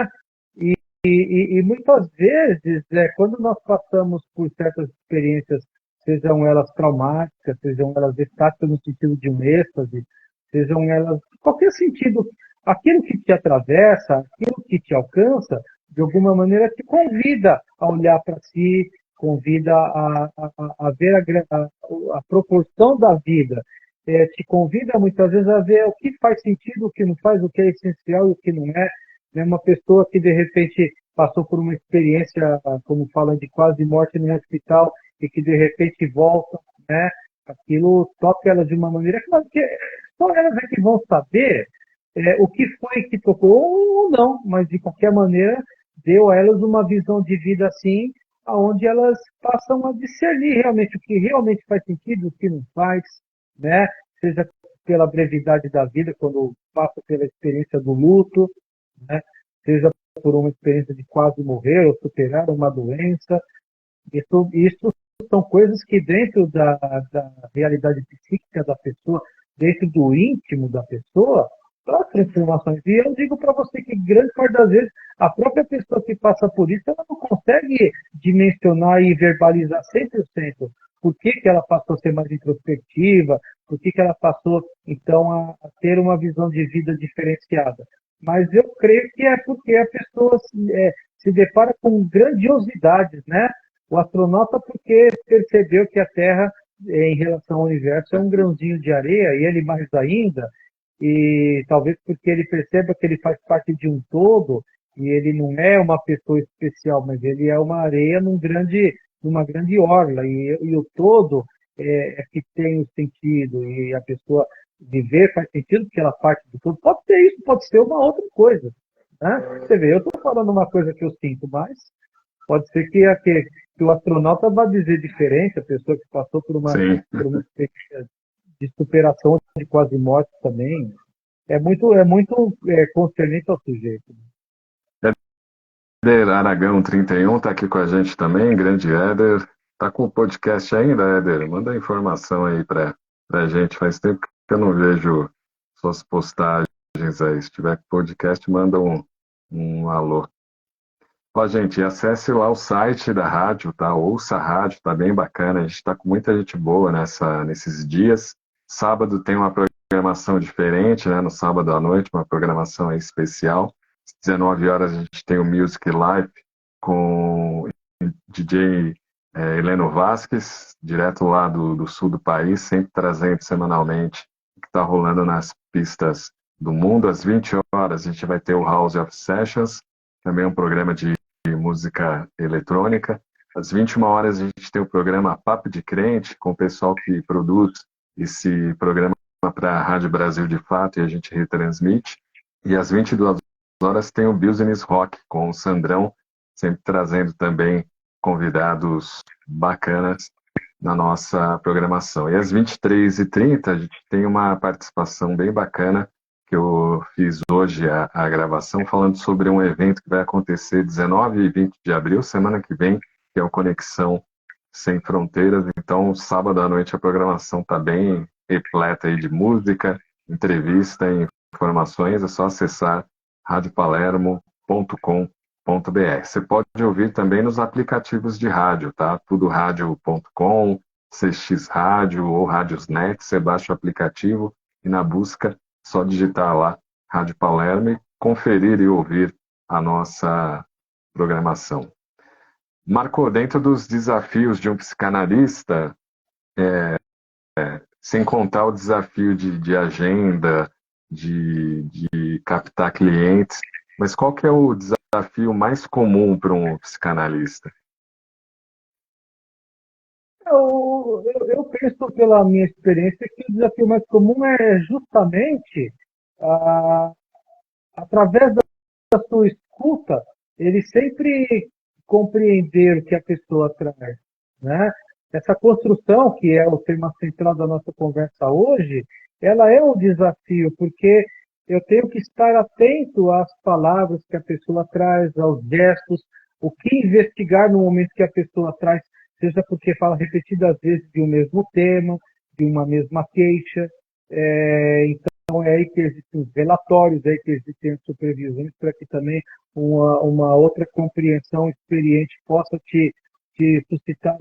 E muitas vezes, quando nós passamos por certas experiências, sejam elas traumáticas, sejam elas estáticas no sentido de um êxtase, sejam elas, em qualquer sentido, aquilo que te atravessa, aquilo que te alcança, de alguma maneira te convida a olhar para si, convida a ver a proporção da vida, te convida muitas vezes a ver o que faz sentido, o que não faz, o que é essencial e o que não é, né? Uma pessoa que de repente passou por uma experiência, como fala, de quase morte no hospital e que de repente volta, né? Aquilo toca elas de uma maneira que só elas é que vão saber o que foi que tocou ou não, mas de qualquer maneira deu a elas uma visão de vida assim, aonde elas passam a discernir realmente o que realmente faz sentido, o que não faz, né? Seja pela brevidade da vida, quando passa pela experiência do luto, né? Seja por uma experiência de quase morrer ou superar uma doença. Isso são coisas que dentro da realidade psíquica da pessoa, dentro do íntimo da pessoa, traz informações. E eu digo para você que grande parte das vezes a própria pessoa que passa por isso, ela não consegue dimensionar e verbalizar 100% por que, que ela passou a ser mais introspectiva, por que, que ela passou, então, a ter uma visão de vida diferenciada. Mas eu creio que é porque a pessoa se depara com grandiosidades, né? O astronauta, porque percebeu que a Terra, em relação ao universo, é um grãozinho de areia, e ele mais ainda, e talvez porque ele perceba que ele faz parte de um todo, e ele não é uma pessoa especial, mas ele é uma areia numa grande orla, e o todo é que tem o sentido, e a pessoa viver faz sentido porque ela parte do todo. Pode ser isso, pode ser uma outra coisa. Né? Você vê, eu estou falando uma coisa que eu sinto, mas pode ser que o astronauta vá dizer diferente, a pessoa que passou Sim. por uma experiência de superação de quase morte também. É muito concernente ao sujeito. Éder Aragão 31 está aqui com a gente também, grande Éder. Tá com o podcast ainda, Éder? Manda informação aí para a gente. Faz tempo que eu não vejo suas postagens aí. Se tiver podcast, manda um alô. Ó, gente, acesse lá o site da rádio, tá? Ouça a rádio, tá bem bacana. A gente está com muita gente boa nesses dias. Sábado tem uma programação diferente, né? No sábado à noite, uma programação aí especial. Às 19 horas a gente tem o Music Live com o DJ Heleno Vasquez, direto lá do sul do país, sempre trazendo semanalmente o que está rolando nas pistas do mundo. Às 20 horas a gente vai ter o House of Sessions, também um programa de música eletrônica. Às 21 horas a gente tem o programa Papo de Crente, com o pessoal que produz esse programa para a Rádio Brasil de Fato e a gente retransmite. E às 22 horas tem o Business Rock com o Sandrão, sempre trazendo também convidados bacanas na nossa programação. E às 23h30 a gente tem uma participação bem bacana que eu fiz hoje a gravação falando sobre um evento que vai acontecer 19 e 20 de abril, semana que vem, que é o Conexão Sem Fronteiras. Então, sábado à noite a programação está bem repleta aí de música, entrevista e informações. É só acessar radiopalermo.com.br. Você pode ouvir também nos aplicativos de rádio, tá? Tudo rádio.com, CX Rádio ou Radiosnet. Você baixa o aplicativo e na busca só digitar lá Rádio Palermo e conferir e ouvir a nossa programação. Marco, dentro dos desafios de um psicanalista, sem contar o desafio de agenda, de captar clientes, mas qual que é o desafio mais comum para um psicanalista? Eu penso, pela minha experiência, que o desafio mais comum é justamente, ah, através da sua escuta, ele sempre compreender o que a pessoa traz, né? Essa construção, que é o tema central da nossa conversa hoje, ela é um desafio, porque eu tenho que estar atento às palavras que a pessoa traz, aos gestos, o que investigar no momento que a pessoa traz, seja porque fala repetidas vezes de um mesmo tema, de uma mesma queixa. Então, é aí que existem os relatórios, é aí que existem as supervisões, para que também uma outra compreensão experiente possa te suscitar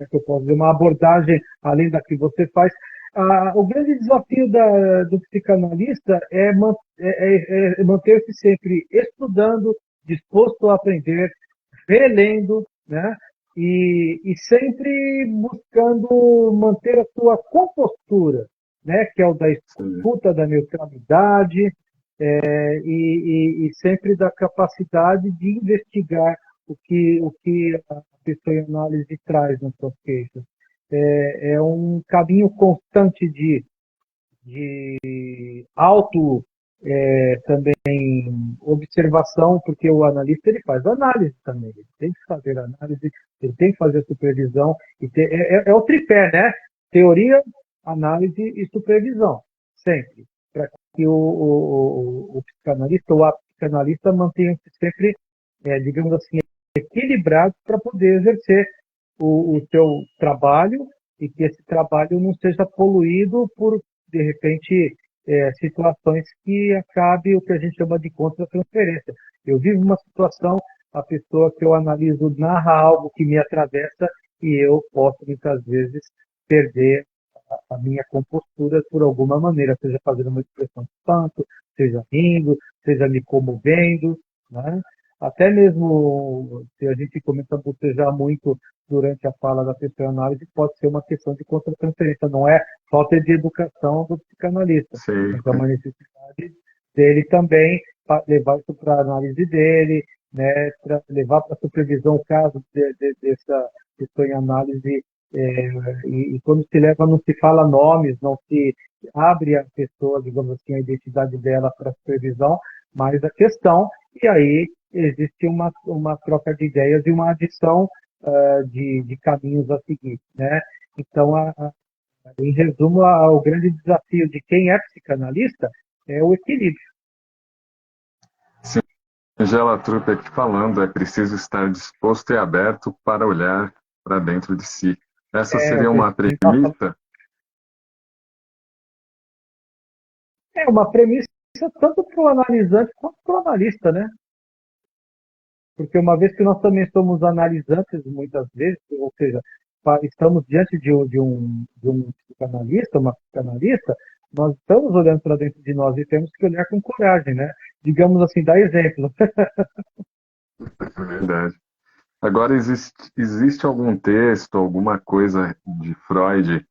é que eu posso dizer, uma abordagem além da que você faz. O grande desafio do psicanalista é manter-se sempre estudando, disposto a aprender, relendo, né? E sempre buscando manter a sua compostura, né? Que é o da Sim, escuta, da neutralidade, e sempre da capacidade de investigar o que a pessoa em análise traz nas suas queixas. É um caminho constante de auto também observação, porque o analista ele faz análise também, ele tem que fazer análise, ele tem que fazer supervisão, é o tripé, né? Teoria, análise e supervisão, sempre, para que o psicanalista ou a psicanalista mantenha-se sempre, digamos assim, equilibrado para poder exercer o seu trabalho e que esse trabalho não seja poluído por, de repente, situações que acabe o que a gente chama de contra-transferência. Eu vivo uma situação, a pessoa que eu analiso narra algo que me atravessa e eu posso, muitas vezes, perder a minha compostura por alguma maneira, seja fazendo uma expressão de espanto, seja rindo, seja me comovendo, né? Até mesmo se a gente começa a bocejar muito durante a fala da psicanálise, pode ser uma questão de contra-transferência, não é falta de educação do psicanalista, sei. mas é uma necessidade dele também levar isso para a análise dele, né, levar para a supervisão o caso dessa questão em análise, e quando se leva não se fala nomes, não se abre a pessoa, digamos assim, a identidade dela para a supervisão, mas a questão, e aí existe uma troca de ideias e uma adição de caminhos a seguir, né? Então, em resumo, o grande desafio de quem é psicanalista é o equilíbrio. Sim, Angela Trupp aqui falando, é preciso estar disposto e aberto para olhar para dentro de si. Essa seria uma premissa? É uma premissa tanto para o analisante quanto para o analista, né? Porque uma vez que nós também somos analisantes, muitas vezes, ou seja, estamos diante de um psicanalista, uma psicanalista, nós estamos olhando para dentro de nós e temos que olhar com coragem, né? Digamos assim, dar exemplo. É verdade. Agora, existe algum texto, alguma coisa de Freud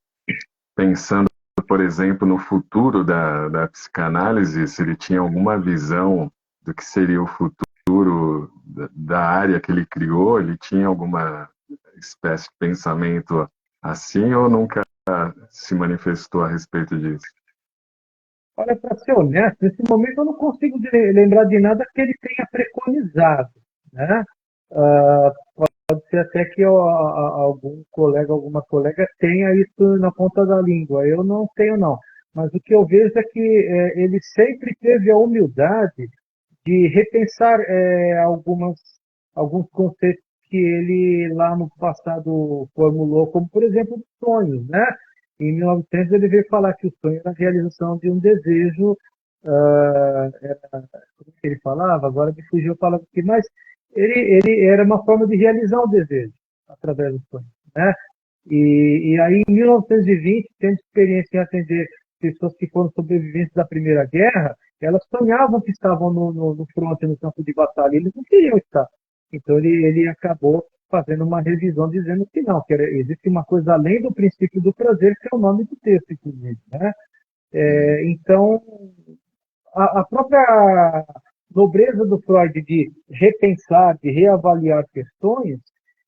pensando, por exemplo, no futuro da psicanálise, se ele tinha alguma visão do que seria o futuro da área que ele criou, ele tinha alguma espécie de pensamento assim ou nunca se manifestou a respeito disso? Olha, para ser honesto, nesse momento eu não consigo lembrar de nada que ele tenha preconizado, né? Ah, pode ser até que algum colega, alguma colega tenha isso na ponta da língua. Eu não tenho, não. Mas o que eu vejo é que ele sempre teve a humildade de repensar alguns conceitos que ele lá no passado formulou, como por exemplo os sonhos, né? Em 1900 ele veio falar que o sonho era a realização de um desejo, como que ele falava? Agora me fugiu a palavra aqui, mas ele era uma forma de realizar um desejo através do sonho, né? E aí, em 1920, tendo experiência em atender pessoas que foram sobreviventes da Primeira Guerra, elas sonhavam que estavam no front, no campo de batalha, eles não queriam estar. Então, ele acabou fazendo uma revisão dizendo que não, que existe uma coisa além do princípio do prazer, que é o nome do texto, inclusive, né? Então, a própria nobreza do Freud de repensar, de reavaliar questões,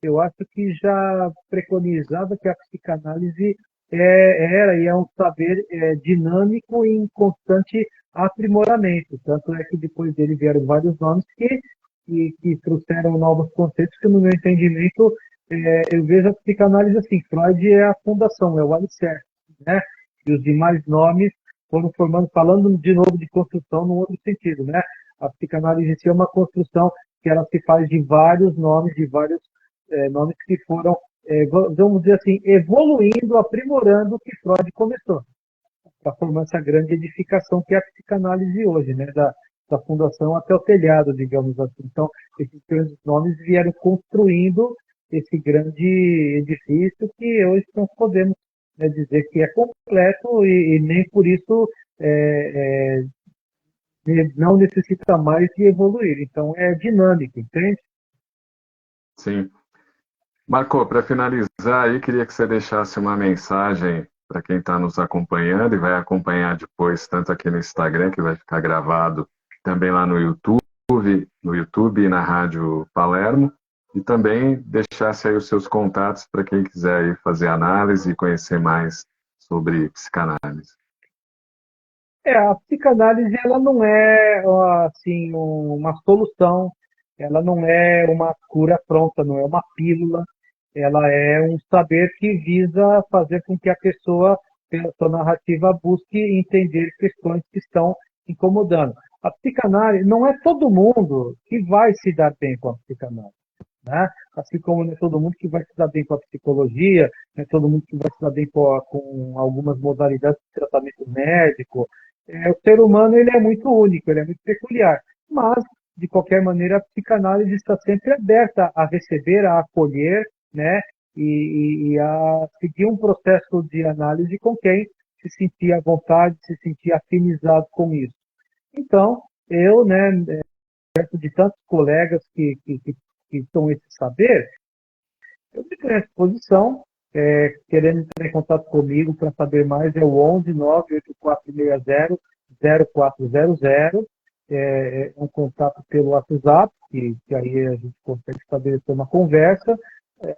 eu acho que já preconizava que a psicanálise era e é um saber dinâmico e em constante aprimoramento. Tanto é que depois dele vieram vários nomes que trouxeram novos conceitos que, no meu entendimento, eu vejo a psicanálise assim: Freud é a fundação, é o alicerce, né? E os demais nomes foram formando, falando de novo de construção num outro sentido, né? A psicanálise em si é uma construção que ela se faz de vários nomes, de vários nomes que foram, vamos dizer assim, evoluindo, aprimorando o que Freud começou, para formar essa grande edificação que é a psicanálise hoje, né? Da fundação até o telhado, digamos assim. Então, esses grandes nomes vieram construindo esse grande edifício que hoje nós podemos, né, dizer que é completo e nem por isso não necessita mais de evoluir. Então, é dinâmico, entende? Sim. Marco, para finalizar aí, queria que você deixasse uma mensagem para quem está nos acompanhando e vai acompanhar depois, tanto aqui no Instagram, que vai ficar gravado, também lá no YouTube e na Rádio Palermo, e também deixasse aí os seus contatos para quem quiser aí fazer análise e conhecer mais sobre psicanálise. A psicanálise ela não é assim uma solução, ela não é uma cura pronta, não é uma pílula, ela é um saber que visa fazer com que a pessoa, pela sua narrativa, busque entender questões que estão incomodando. A psicanálise, não é todo mundo que vai se dar bem com a psicanálise, né? Assim como não é todo mundo que vai se dar bem com a psicologia, não é todo mundo que vai se dar bem com algumas modalidades de tratamento médico. O ser humano ele é muito único, ele é muito peculiar, mas, de qualquer maneira, a psicanálise está sempre aberta a receber, a acolher, né? E a seguir um processo de análise com quem se sentir à vontade, se sentir afinizado com isso. Então, eu, né, perto de tantos colegas que estão esse saber, eu fico à disposição, querendo entrar em contato comigo para saber mais, é o 11 98460 0400, um contato pelo WhatsApp, que aí a gente consegue estabelecer uma conversa,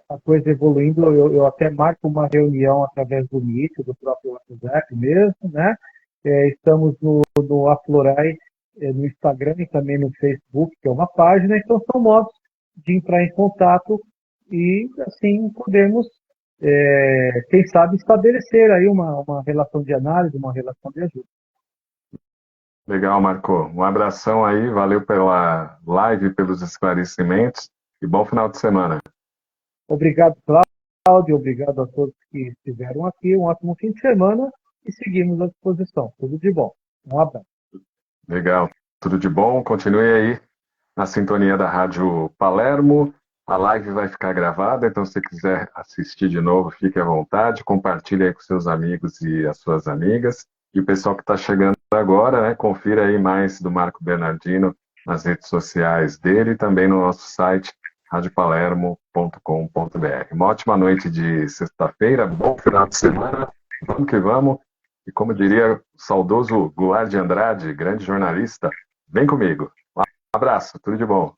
a coisa evoluindo, eu até marco uma reunião através do Meet, do próprio WhatsApp mesmo, né? Estamos no Aflorai, no Instagram e também no Facebook, que é uma página, então são modos de entrar em contato e assim podemos, quem sabe, estabelecer aí uma relação de análise, uma relação de ajuda. Legal, Marco. Um abração aí, valeu pela live, pelos esclarecimentos e bom final de semana. Obrigado, Cláudio, obrigado a todos que estiveram aqui, um ótimo fim de semana e seguimos à disposição. Tudo de bom. Um abraço. Legal, tudo de bom. Continue aí na sintonia da Rádio Palermo. A live vai ficar gravada, então se você quiser assistir de novo, fique à vontade. Compartilhe aí com seus amigos e as suas amigas. E o pessoal que está chegando agora, né, confira aí mais do Marco Bernardino nas redes sociais dele e também no nosso site radiopalermo.com.br. Uma ótima noite de sexta-feira, bom final de semana, vamos que vamos. E como diria o saudoso Goulart de Andrade, grande jornalista, vem comigo. Um abraço, tudo de bom.